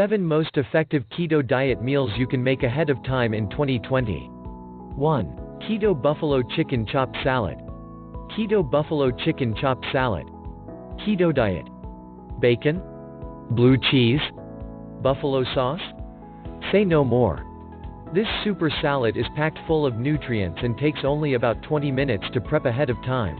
7 most effective keto diet meals you can make ahead of time in 2020. 1. Keto buffalo chicken chopped salad. Keto buffalo chicken chopped salad. KetoDiet. Bacon? Blue cheese? Buffalo sauce? Say no more. This super salad is packed full of nutrients and takes only about 20 minutes to prep ahead of time.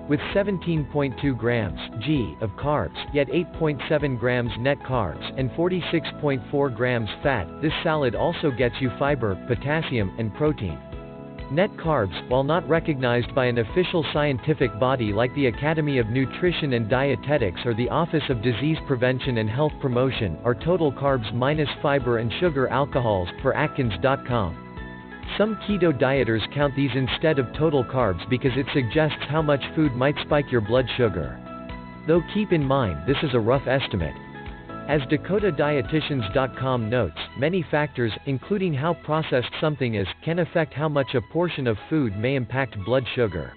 With 17.2 grams g of carbs, yet 8.7 grams net carbs, and 46.4 grams fat, this salad also gets you fiber, potassium, and protein. Net carbs, while not recognized by an official scientific body like the Academy of Nutrition and Dietetics or the Office of Disease Prevention and Health Promotion, are total carbs minus fiber and sugar alcohols, per Atkins.com. Some keto dieters count these instead of total carbs because it suggests how much food might spike your blood sugar. Though keep in mind this is a rough estimate. As DakotaDietitians.com notes, many factors, including how processed something is, can affect how much a portion of food may impact blood sugar.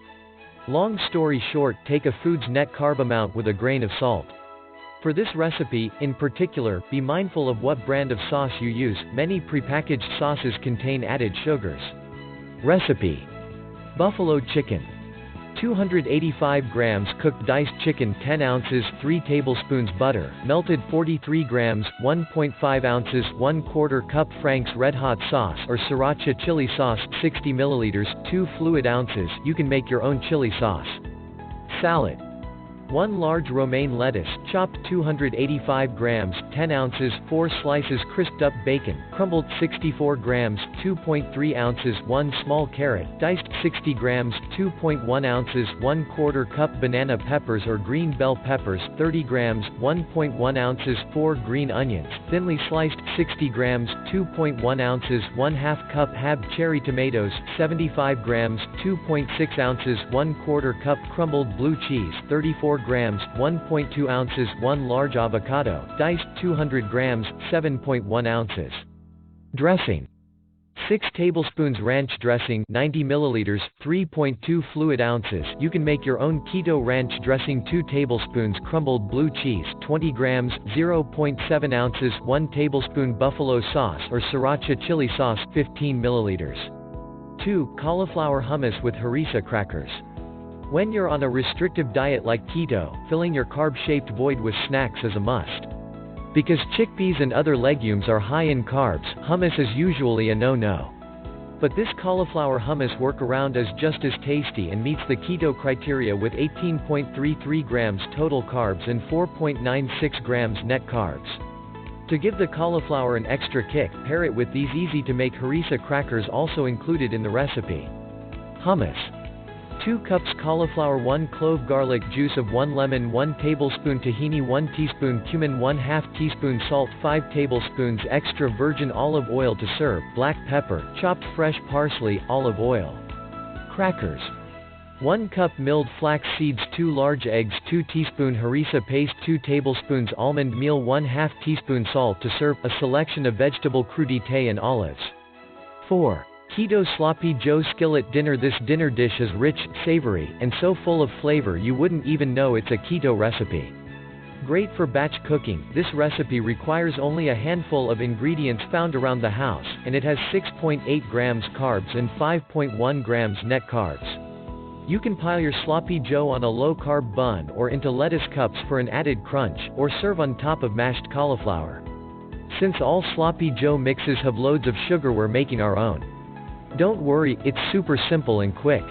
Long story short, take a food's net carb amount with a grain of salt. For this recipe, in particular, be mindful of what brand of sauce you use. Many prepackaged sauces contain added sugars. Recipe: buffalo chicken. 285 grams cooked diced chicken, 10 ounces, 3 tablespoons butter, melted 43 grams, 1.5 ounces, 1/4 cup Frank's Red Hot sauce or sriracha chili sauce, 60 milliliters, 2 fluid ounces. You can make your own chili sauce. Salad: 1 large romaine lettuce, chopped 285 grams, 10 ounces, 4 slices crisped up bacon, crumbled 64 grams, 2.3 ounces, 1 small carrot, diced 60 grams, 2.1 ounces, 1/4 cup banana peppers or green bell peppers, 30 grams, 1.1 ounces, 4 green onions, thinly sliced, 60 grams, 2.1 ounces, 1/2 cup Hab cherry tomatoes, 75 grams, 2.6 ounces, 1/4 cup crumbled blue cheese, 34 grams, 1.2 ounces, 1 large avocado, diced 200 grams, 7.1 ounces. Dressing: 6 tablespoons ranch dressing, 90 milliliters, 3.2 fluid ounces. You can make your own keto ranch dressing. 2 tablespoons crumbled blue cheese, 20 grams, 0.7 ounces, 1 tablespoon buffalo sauce or sriracha chili sauce, 15 milliliters. 2. Cauliflower hummus with harissa crackers. When you're on a restrictive diet like keto, filling your carb-shaped void with snacks is a must. Because chickpeas and other legumes are high in carbs, hummus is usually a no-no. But this cauliflower hummus workaround is just as tasty and meets the keto criteria with 18.33 grams total carbs and 4.96 grams net carbs. To give the cauliflower an extra kick, pair it with these easy-to-make harissa crackers also included in the recipe. Hummus: 2 cups cauliflower, 1 clove garlic juice of 1 lemon, 1 tablespoon tahini, 1 teaspoon cumin, 1/2 teaspoon salt, 5 tablespoons extra virgin olive oil to serve, black pepper, chopped fresh parsley, olive oil. Crackers: 1 cup milled flax seeds, 2 large eggs, 2 teaspoon harissa paste, 2 tablespoons almond meal, 1/2 teaspoon salt to serve, a selection of vegetable crudité and olives. 4. Keto Sloppy Joe Skillet Dinner. This dinner dish is rich, savory, and so full of flavor you wouldn't even know it's a keto recipe. Great for batch cooking, this recipe requires only a handful of ingredients found around the house, and it has 6.8 grams carbs and 5.1 grams net carbs. You can pile your Sloppy Joe on a low-carb bun or into lettuce cups for an added crunch, or serve on top of mashed cauliflower. Since all Sloppy Joe mixes have loads of sugar, we're making our own. Don't worry, it's super simple and quick.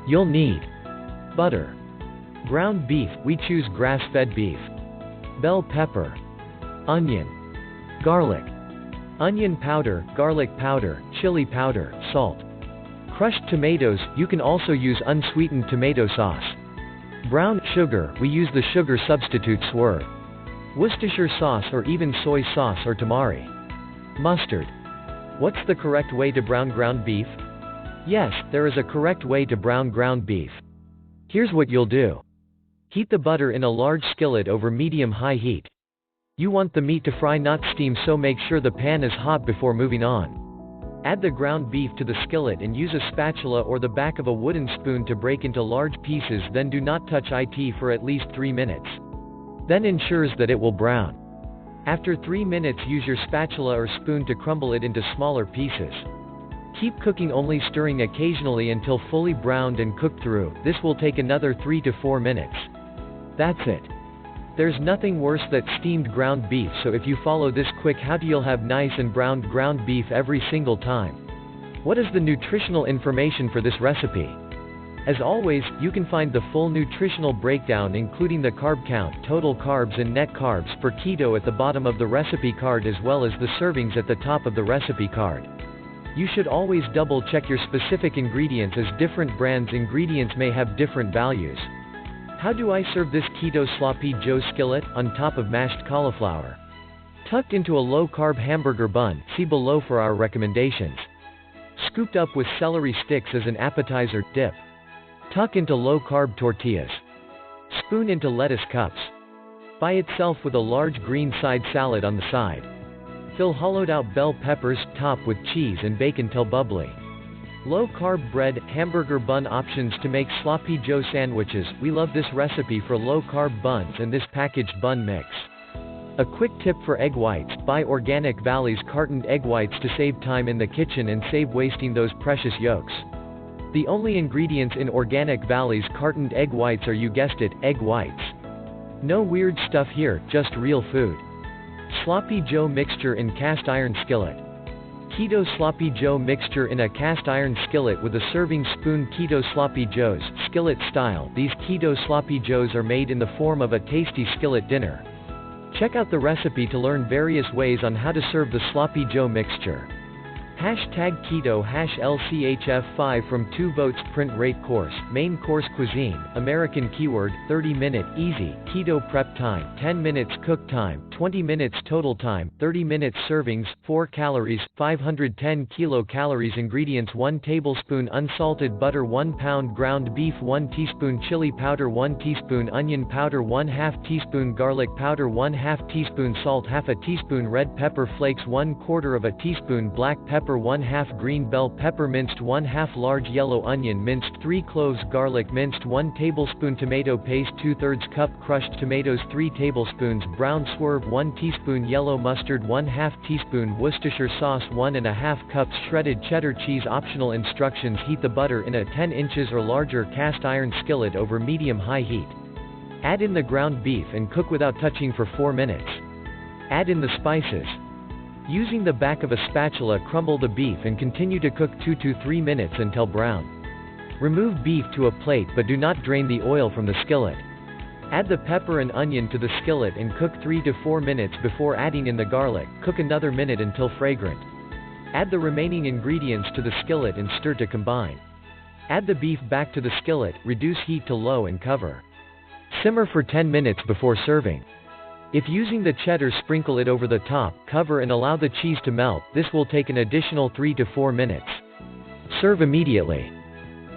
You'll need butter, ground beef, we choose grass-fed beef, bell pepper, onion, garlic, onion powder, garlic powder, chili powder, salt, crushed tomatoes, you can also use unsweetened tomato sauce, brown sugar, we use the sugar substitute Swerve, Worcestershire sauce or even soy sauce or tamari, mustard. What's the correct way to brown ground beef? Yes, there is a correct way to brown ground beef. Here's what you'll do. Heat the butter in a large skillet over medium-high heat. You want the meat to fry, not steam, so make sure the pan is hot before moving on. Add the ground beef to the skillet and use a spatula or the back of a wooden spoon to break into large pieces, then do not touch it for at least 3 minutes. Then ensures that it will brown. After 3 minutes, use your spatula or spoon to crumble it into smaller pieces. Keep cooking, only stirring occasionally until fully browned and cooked through. This will take another 3 to 4 minutes. That's it. There's nothing worse than steamed ground beef, so if you follow this quick how-to you'll have nice and browned ground beef every single time. What is the nutritional information for this recipe? As always, you can find the full nutritional breakdown including the carb count, total carbs and net carbs for keto at the bottom of the recipe card, as well as the servings at the top of the recipe card. You should always double check your specific ingredients, as different brands' ingredients may have different values. How do I serve this keto sloppy joe skillet? On top of mashed cauliflower. Tucked into a low-carb hamburger bun, see below for our recommendations. Scooped up with celery sticks as an appetizer dip. Tuck into low-carb tortillas. Spoon into lettuce cups. By itself with a large green side salad on the side. Fill hollowed-out bell peppers, top with cheese and bake until bubbly. Low-carb bread, hamburger bun options to make sloppy joe sandwiches. We love this recipe for low-carb buns and this packaged bun mix. A quick tip for egg whites: buy Organic Valley's cartoned egg whites to save time in the kitchen and save wasting those precious yolks. The only ingredients in Organic Valley's cartoned egg whites are, you guessed it, egg whites. No weird stuff here, just real food. Sloppy Joe mixture in cast iron skillet. Keto Sloppy Joe mixture in a cast iron skillet with a serving spoon. Keto Sloppy Joes, skillet style. These Keto Sloppy Joes are made in the form of a tasty skillet dinner. Check out the recipe to learn various ways on how to serve the Sloppy Joe mixture. #Keto #LCHF5 from 2 votes. Print rate course, main course cuisine, American keyword, 30-minute, easy, keto prep time, 10 minutes cook time, 20 minutes total time, 30 minutes servings, 4 calories, 510 kilocalories. Ingredients: 1 tablespoon unsalted butter, 1 pound ground beef, 1 teaspoon chili powder, 1 teaspoon onion powder, 1/2 teaspoon garlic powder, 1/2 teaspoon salt, 1/2 teaspoon red pepper flakes, 1/4 of a teaspoon black pepper, 1/2 green bell pepper minced, 1/2 large yellow onion minced, 3 cloves garlic minced, 1 tablespoon tomato paste, 2/3 cup crushed tomatoes, 3 tablespoons brown swerve, 1 teaspoon yellow mustard, 1/2 teaspoon Worcestershire sauce, 1.5 cups shredded cheddar cheese. Optional instructions: heat the butter in a 10 inches or larger cast iron skillet over medium-high heat. Add in the ground beef and cook without touching for 4 minutes. Add in the spices. Using the back of a spatula, crumble the beef and continue to cook 2 to 3 minutes until brown. Remove beef to a plate but do not drain the oil from the skillet. Add the pepper and onion to the skillet and cook 3 to 4 minutes before adding in the garlic. Cook another minute until fragrant. Add the remaining ingredients to the skillet and stir to combine. Add the beef back to the skillet, reduce heat to low and cover. Simmer for 10 minutes before serving. If using the cheddar, sprinkle it over the top, cover and allow the cheese to melt. This will take an additional 3 to 4 minutes. Serve immediately.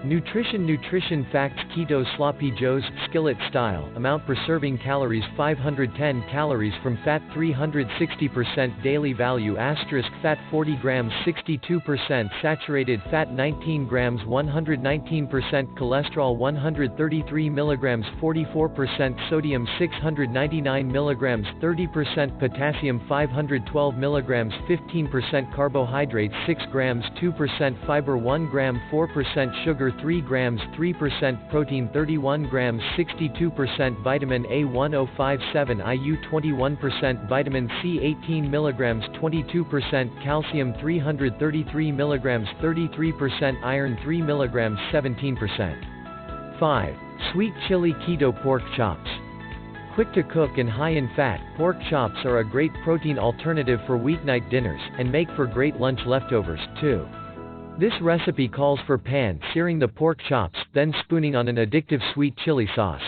Nutrition facts: Keto Sloppy Joes, skillet style, amount per serving: calories 510 calories from fat 360%, daily value * fat 40 grams 62%, saturated fat 19 grams 119%, cholesterol 133 mg 44%, sodium 699 mg 30%, potassium 512 mg 15%, carbohydrates 6 grams 2%, fiber 1 gram 4%, sugar 3 grams 3%, protein 31 grams 62%, vitamin A 1057 IU 21%, vitamin C 18 mg 22%, calcium 333 mg 33%, iron 3 mg 17%. 5. Sweet chili keto pork chops. Quick to cook and high in fat, pork chops are a great protein alternative for weeknight dinners, and make for great lunch leftovers, too. This recipe calls for pan-searing the pork chops, then spooning on an addictive sweet chili sauce.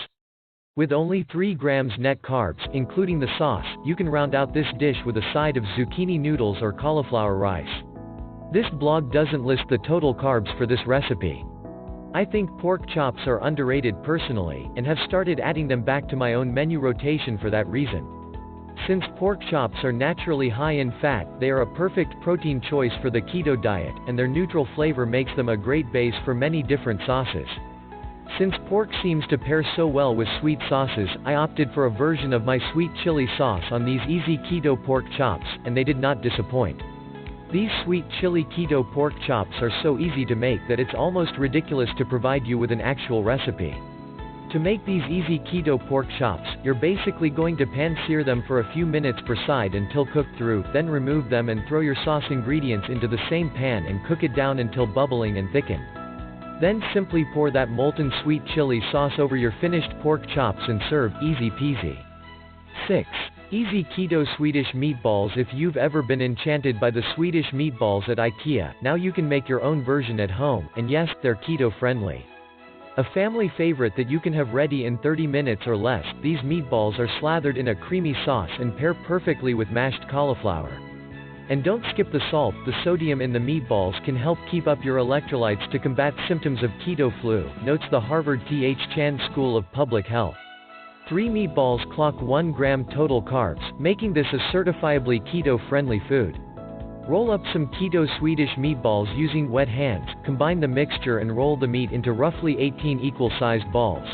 With only 3 grams net carbs, including the sauce, you can round out this dish with a side of zucchini noodles or cauliflower rice. This blog doesn't list the total carbs for this recipe. I think pork chops are underrated personally, and have started adding them back to my own menu rotation for that reason. Since pork chops are naturally high in fat, they are a perfect protein choice for the keto diet, and their neutral flavor makes them a great base for many different sauces. Since pork seems to pair so well with sweet sauces, I opted for a version of my sweet chili sauce on these easy keto pork chops, and they did not disappoint. These sweet chili keto pork chops are so easy to make that it's almost ridiculous to provide you with an actual recipe. To make these easy keto pork chops, you're basically going to pan-sear them for a few minutes per side until cooked through, then remove them and throw your sauce ingredients into the same pan and cook it down until bubbling and thickened. Then simply pour that molten sweet chili sauce over your finished pork chops and serve, easy peasy. 6. Easy keto Swedish meatballs. If you've ever been enchanted by the Swedish meatballs at IKEA, now you can make your own version at home, and yes, they're keto friendly. A family favorite that you can have ready in 30 minutes or less, these meatballs are slathered in a creamy sauce and pair perfectly with mashed cauliflower. And don't skip the salt. The sodium in the meatballs can help keep up your electrolytes to combat symptoms of keto flu, notes the Harvard T.H. Chan School of Public Health. 3 meatballs clock 1 gram total carbs, making this a certifiably keto-friendly food. Roll up some keto Swedish meatballs using wet hands, combine the mixture and roll the meat into roughly 18 equal-sized balls.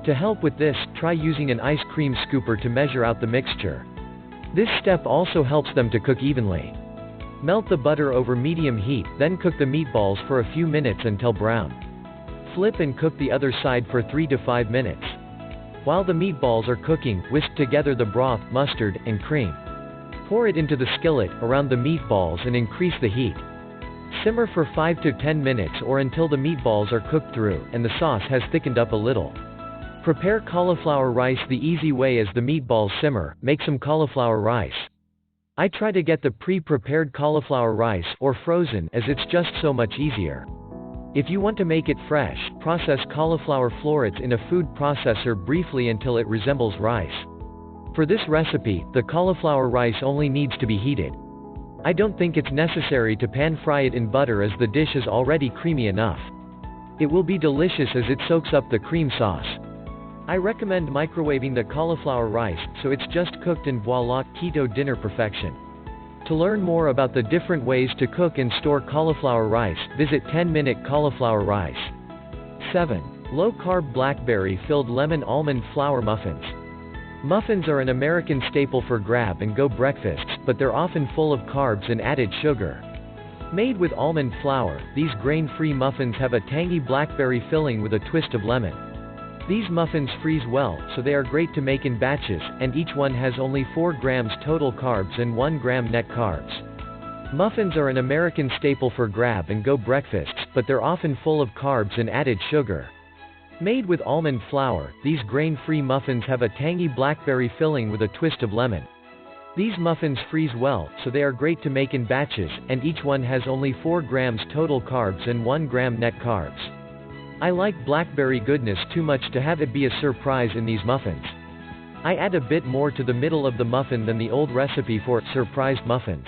To help with this, try using an ice cream scooper to measure out the mixture. This step also helps them to cook evenly. Melt the butter over medium heat, then cook the meatballs for a few minutes until brown. Flip and cook the other side for 3 to 5 minutes. While the meatballs are cooking, whisk together the broth, mustard, and cream. Pour it into the skillet, around the meatballs and increase the heat. Simmer for 5 to 10 minutes or until the meatballs are cooked through, and the sauce has thickened up a little. Prepare cauliflower rice the easy way. As the meatballs simmer, make some cauliflower rice. I try to get the pre-prepared cauliflower rice, or frozen, as it's just so much easier. If you want to make it fresh, process cauliflower florets in a food processor briefly until it resembles rice. For this recipe, the cauliflower rice only needs to be heated. I don't think it's necessary to pan-fry it in butter as the dish is already creamy enough. It will be delicious as it soaks up the cream sauce. I recommend microwaving the cauliflower rice, so it's just cooked and voila, keto dinner perfection. To learn more about the different ways to cook and store cauliflower rice, visit 10-minute cauliflower rice. 7. Low-carb blackberry-filled lemon almond flour muffins. Muffins are an American staple for grab-and-go breakfasts, but they're often full of carbs and added sugar. Made with almond flour, these grain-free muffins have a tangy blackberry filling with a twist of lemon. These muffins freeze well, so they are great to make in batches, and each one has only 4 grams total carbs and 1 gram net carbs. Muffins are an American staple for grab-and-go breakfasts, but they're often full of carbs and added sugar. Made with almond flour, these grain-free muffins have a tangy blackberry filling with a twist of lemon. These muffins freeze well, so they are great to make in batches, and each one has only 4 grams total carbs and 1 gram net carbs. I like blackberry goodness too much to have it be a surprise in these muffins. I add a bit more to the middle of the muffin than the old recipe for surprised muffins.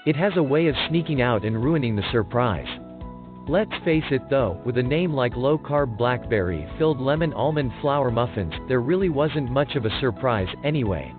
It has a way of sneaking out and ruining the surprise. Let's face it though, with a name like low-carb blackberry-filled lemon almond flour muffins, there really wasn't much of a surprise, anyway.